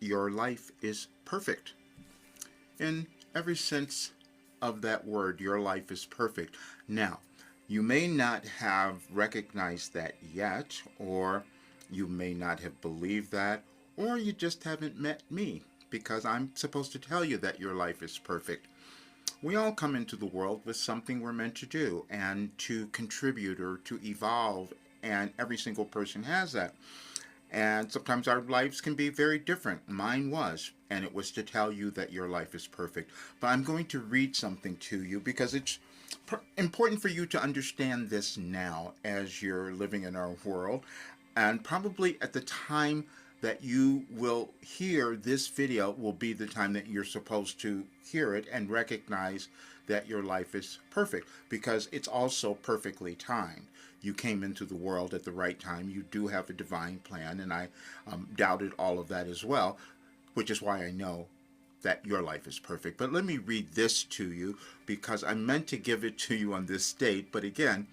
your life is perfect. In every sense of that word, your life is perfect. Now, you may not have recognized that yet, or you may not have believed that, or you just haven't met me because I'm supposed to tell you that your life is perfect. We all come into the world with something we're meant to do and to contribute or to evolve, and every single person has that. And sometimes our lives can be very different. Mine was, and it was to tell you that your life is perfect. But I'm going to read something to you because it's important for you to understand this now as you're living in our world. And probably at the time that you will hear this video will be the time that you're supposed to hear it and recognize that your life is perfect because it's also perfectly timed. You came into the world at the right time. You do have a divine plan, and I doubted all of that as well, which is why I know that your life is perfect. But let me read this to you because I meant to give it to you on this date. But again,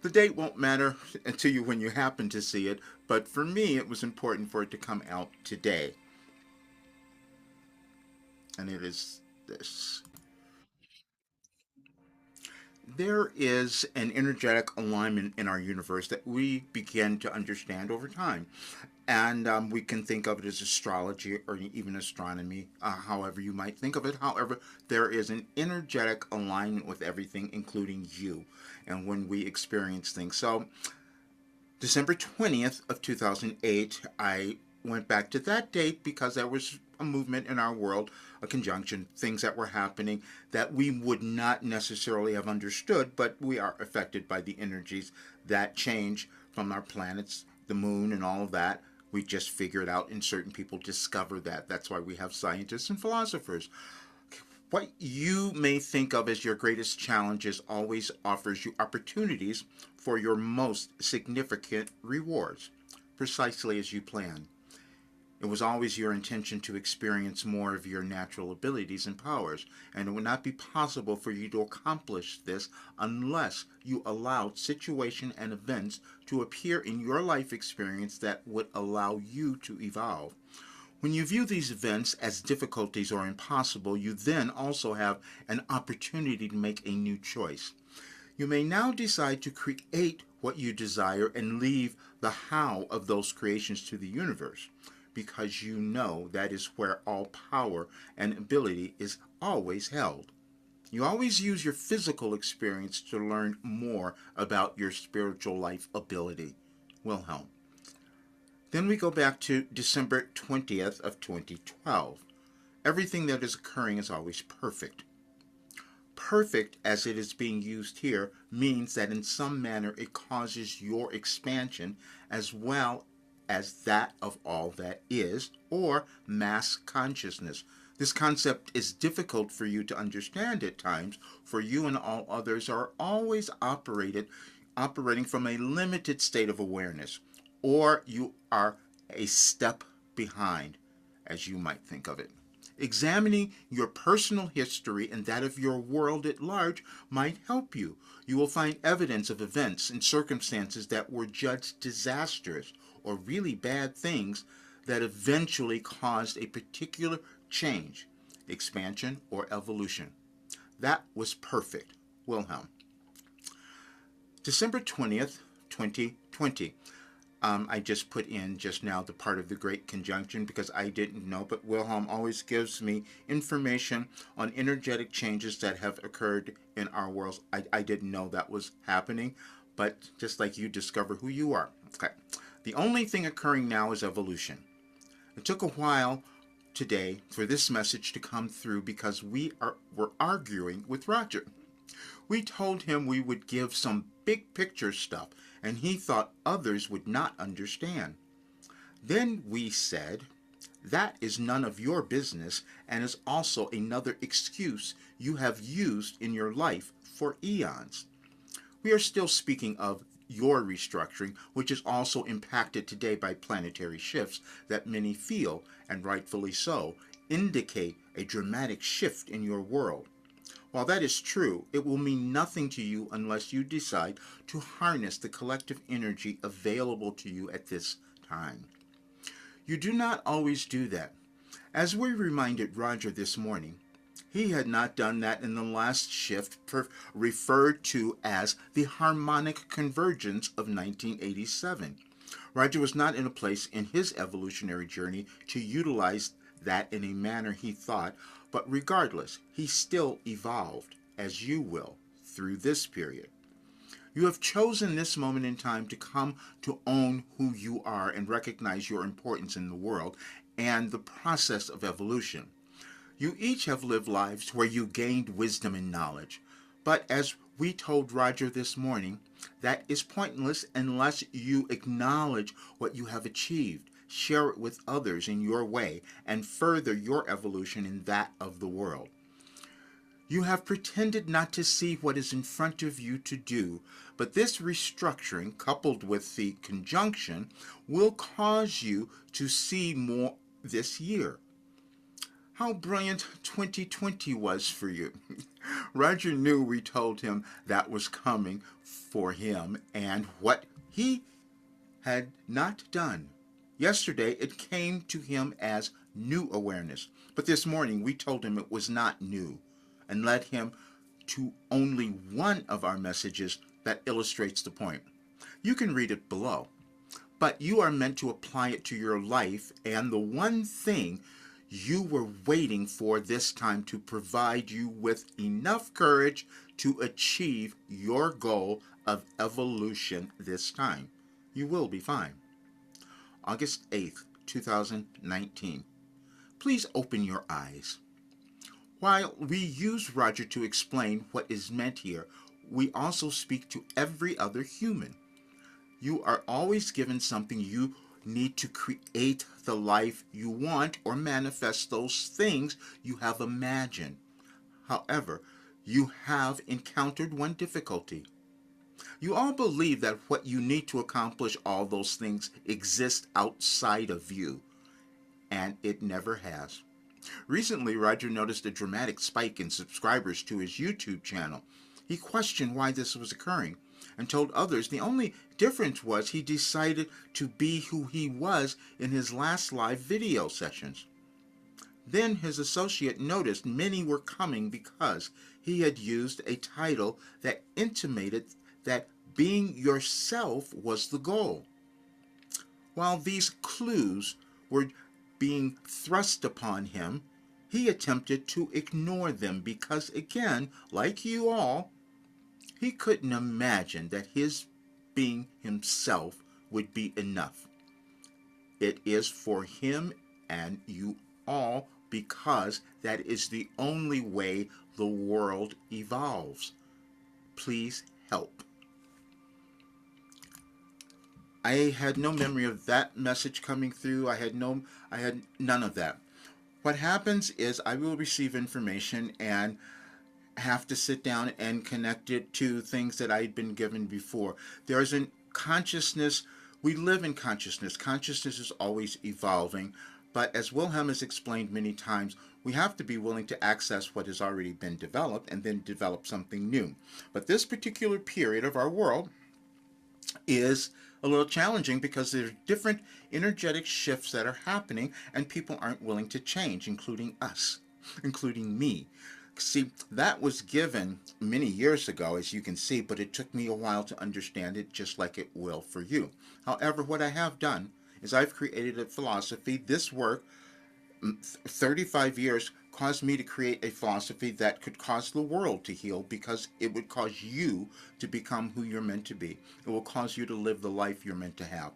the date won't matter to you when you happen to see it. But for me, it was important for it to come out today. And it is this. There is an energetic alignment in our universe that we begin to understand over time. And we can think of it as astrology or even astronomy, however you might think of it. However, there is an energetic alignment with everything, including you, and when we experience things. So, December 20th of 2008, I went back to that date because there was a movement in our world, a conjunction, things that were happening that we would not necessarily have understood, but we are affected by the energies that change from our planets, the moon, and all of that. We just figure it out, and certain people discover that. That's why we have scientists and philosophers. What you may think of as your greatest challenges always offers you opportunities for your most significant rewards, precisely as you plan. It was always your intention to experience more of your natural abilities and powers, and it would not be possible for you to accomplish this unless you allowed situation and events to appear in your life experience that would allow you to evolve. When you view these events as difficulties or impossible, you then also have an opportunity to make a new choice. You may now decide to create what you desire and leave the how of those creations to the universe, because you know that is where all power and ability is always held. You always use your physical experience to learn more about your spiritual life ability. Wilhelm. Then we go back to December 20th of 2012. Everything that is occurring is always perfect. Perfect, as it is being used here, means that in some manner it causes your expansion as well as that of all that is, or mass consciousness. This concept is difficult for you to understand at times, for you and all others are always operating from a limited state of awareness, or you are a step behind, as you might think of it. Examining your personal history and that of your world at large might help you. You will find evidence of events and circumstances that were judged disastrous or really bad things that eventually caused a particular change, expansion, or evolution. That was perfect. Wilhelm. December 20th, 2020. I just put in just now the part of the Great Conjunction because I didn't know, but Wilhelm always gives me information on energetic changes that have occurred in our worlds. I didn't know that was happening, but just like you discover who you are. Okay. The only thing occurring now is evolution. It took a while today for this message to come through because we're arguing with Roger. We told him we would give some big picture stuff, and he thought others would not understand. Then we said, that is none of your business and is also another excuse you have used in your life for eons. We are still speaking of your restructuring, which is also impacted today by planetary shifts that many feel, and rightfully so, indicate a dramatic shift in your world. While that is true, it will mean nothing to you unless you decide to harness the collective energy available to you at this time. You do not always do that. As we reminded Roger this morning, he had not done that in the last shift referred to as the harmonic convergence of 1987. Roger was not in a place in his evolutionary journey to utilize that in a manner he thought, but regardless, he still evolved, as you will, through this period. You have chosen this moment in time to come to own who you are and recognize your importance in the world and the process of evolution. You each have lived lives where you gained wisdom and knowledge. But as we told Roger this morning, that is pointless unless you acknowledge what you have achieved, share it with others in your way, and further your evolution in that of the world. You have pretended not to see what is in front of you to do, but this restructuring, coupled with the conjunction, will cause you to see more this year. How brilliant 2020 was for you. Roger knew we told him that was coming for him and what he had not done. Yesterday it came to him as new awareness, but this morning we told him it was not new and led him to only one of our messages that illustrates the point. You can read it below, but you are meant to apply it to your life, and the one thing you were waiting for this time to provide you with enough courage to achieve your goal of evolution this time. You will be fine. August 8th, 2019. Please open your eyes. While we use Roger to explain what is meant here, we also speak to every other human. You are always given something you need to create the life you want or manifest those things you have imagined. However, you have encountered one difficulty. You all believe that what you need to accomplish all those things exists outside of you, and it never has. Recently, Roger noticed a dramatic spike in subscribers to his YouTube channel. He questioned why this was occurring and told others the only difference was he decided to be who he was in his last live video sessions. Then his associate noticed many were coming because he had used a title that intimated that being yourself was the goal. While these clues were being thrust upon him, he attempted to ignore them because, again, like you all, he couldn't imagine that his being himself would be enough. It is for him and you all because that is the only way the world evolves. Please help. I had no memory of that message coming through. I had none of that. What happens is I will receive information and have to sit down and connect it to things that I had been given before. There's a consciousness. We live in consciousness. Consciousness is always evolving. But as Wilhelm has explained many times, we have to be willing to access what has already been developed and then develop something new. But this particular period of our world is a little challenging because there are different energetic shifts that are happening and people aren't willing to change, including us, including me. See, that was given many years ago, as you can see, but it took me a while to understand it, just like it will for you. However, what I have done is I've created a philosophy. This work, 35 years, caused me to create a philosophy that could cause the world to heal because it would cause you to become who you're meant to be. It will cause you to live the life you're meant to have.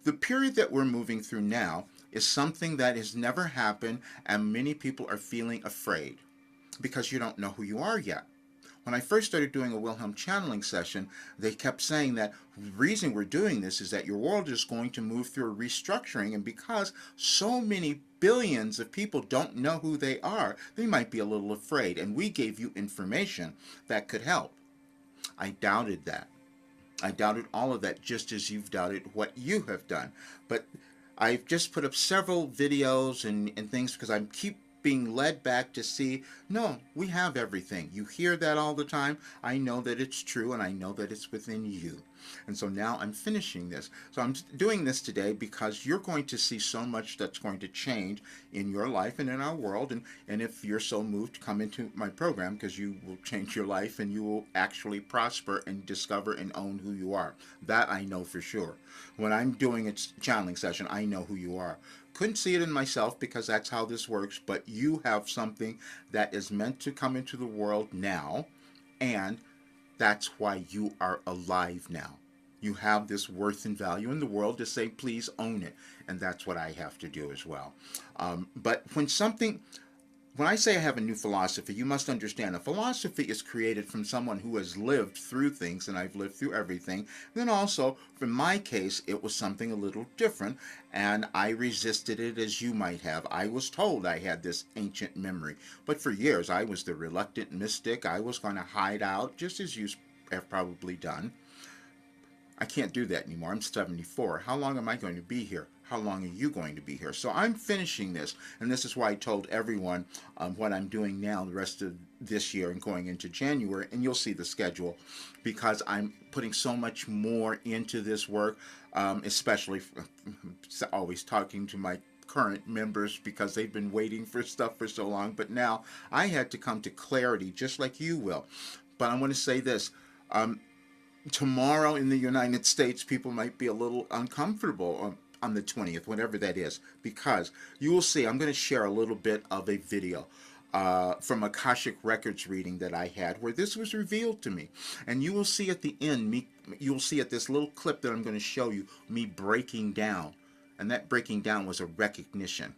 The period that we're moving through now is something that has never happened, and many people are feeling afraid because you don't know who you are yet. When I first started doing a Wilhelm channeling session, they kept saying that the reason we're doing this is that your world is going to move through a restructuring, and because so many billions of people don't know who they are, they might be a little afraid, and we gave you information that could help. I doubted that. I doubted all of that, just as you've doubted what you have done. But I've just put up several videos and things because I keep being led back to see, no, we have everything. You hear that all the time. I know that it's true, and I know that it's within you. And so now I'm finishing this. So I'm doing this today because you're going to see so much that's going to change in your life and in our world. And if you're so moved, come into my program because you will change your life and you will actually prosper and discover and own who you are. That I know for sure. When I'm doing a channeling session, I know who you are. Couldn't see it in myself because that's how this works, but you have something that is meant to come into the world now, and that's why you are alive now. You have this worth and value in the world to say, please own it. And that's what I have to do as well. But when I say I have a new philosophy, you must understand a philosophy is created from someone who has lived through things, and I've lived through everything. Then also, for my case, it was something a little different, and I resisted it as you might have. I was told I had this ancient memory, but for years I was the reluctant mystic. I was going to hide out, just as you have probably done. I can't do that anymore. I'm 74. How long am I going to be here? How long are you going to be here? So I'm finishing this, and this is why I told everyone what I'm doing now the rest of this year and going into January, and you'll see the schedule because I'm putting so much more into this work, especially always talking to my current members because they've been waiting for stuff for so long. But now I had to come to clarity just like you will. But I want to say this. Tomorrow in the United States, people might be a little uncomfortable on the 20th, whatever that is, because you will see, I'm going to share a little bit of a video from Akashic Records reading that I had where this was revealed to me. And you will see at the end, you'll see at this little clip that I'm going to show you, me breaking down. And that breaking down was a recognition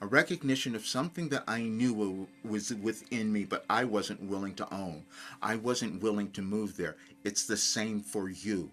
of something that I knew was within me, but I wasn't willing to own. I wasn't willing to move there. It's the same for you.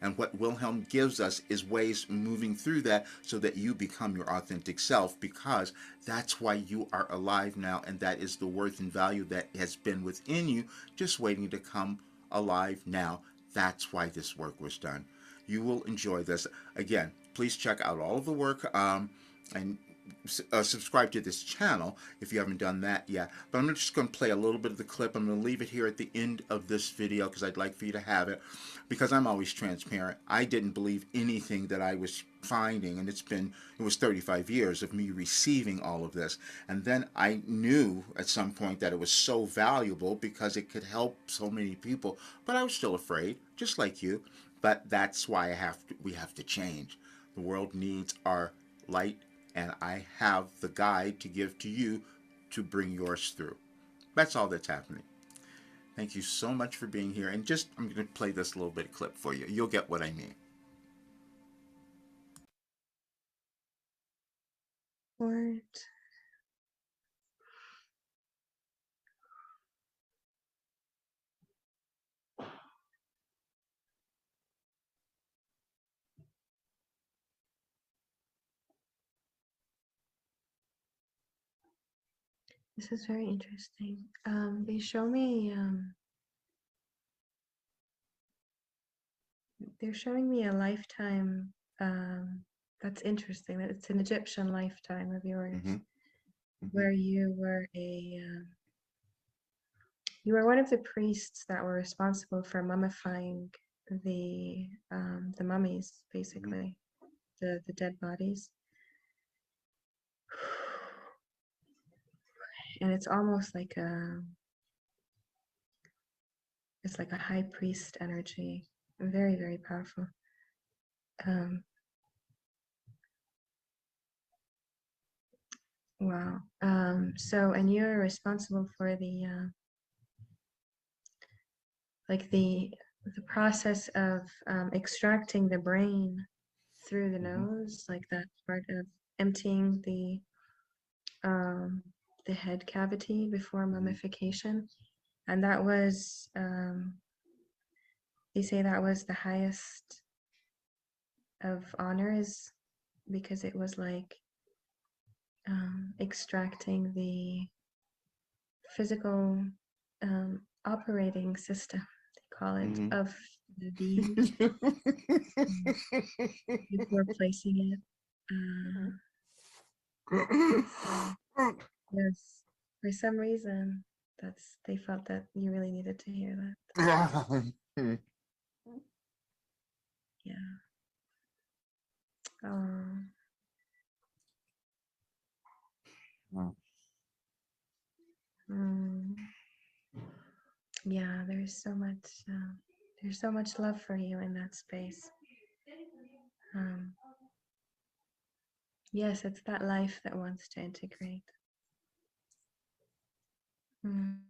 And what Wilhelm gives us is ways moving through that so that you become your authentic self, because that's why you are alive now, and that is the worth and value that has been within you, just waiting to come alive now. That's why this work was done. You will enjoy this. Again, please check out all of the work and subscribe to this channel if you haven't done that yet. But I'm just going to play a little bit of the clip. I'm going to leave it here at the end of this video because I'd like for you to have it, because I'm always transparent. I didn't believe anything that I was finding, and it was 35 years of me receiving all of this. And then I knew at some point that it was so valuable because it could help so many people, but I was still afraid, just like you. But that's why we have to change. The world needs our light, and I have the guide to give to you to bring yours through. That's all that's happening. Thank you so much for being here. And I'm going to play this little bit of clip for you. You'll get what I mean. Word. This is very interesting. They show me, they're showing me a lifetime. That's interesting. That it's an Egyptian lifetime of yours, Mm-hmm. Mm-hmm. where you were one of the priests that were responsible for mummifying the mummies, Mm-hmm. basically, the dead bodies. And it's almost like it's like a high priest energy, very, very powerful. Wow. So, and you're responsible for the process of extracting the brain through the Mm-hmm. nose, like that part of emptying the head cavity before Mm-hmm. mummification. And that was, they say that was the highest of honors because it was like extracting the physical operating system, they call it, Mm-hmm. of the being before placing it. So yes, for some reason, they felt that you really needed to hear that. Yeah. Oh. Mm. Mm. Yeah, there's so much love for you in that space. Um, yes, it's that life that wants to integrate. Mm.